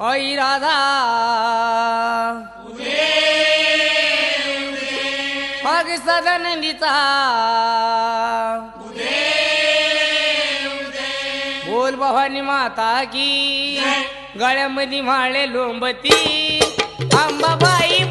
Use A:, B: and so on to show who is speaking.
A: आई राधा मग सदनंदीचा बोल भवानी माता की गळ्यामध्ये माळे लोंबती अंबाबाई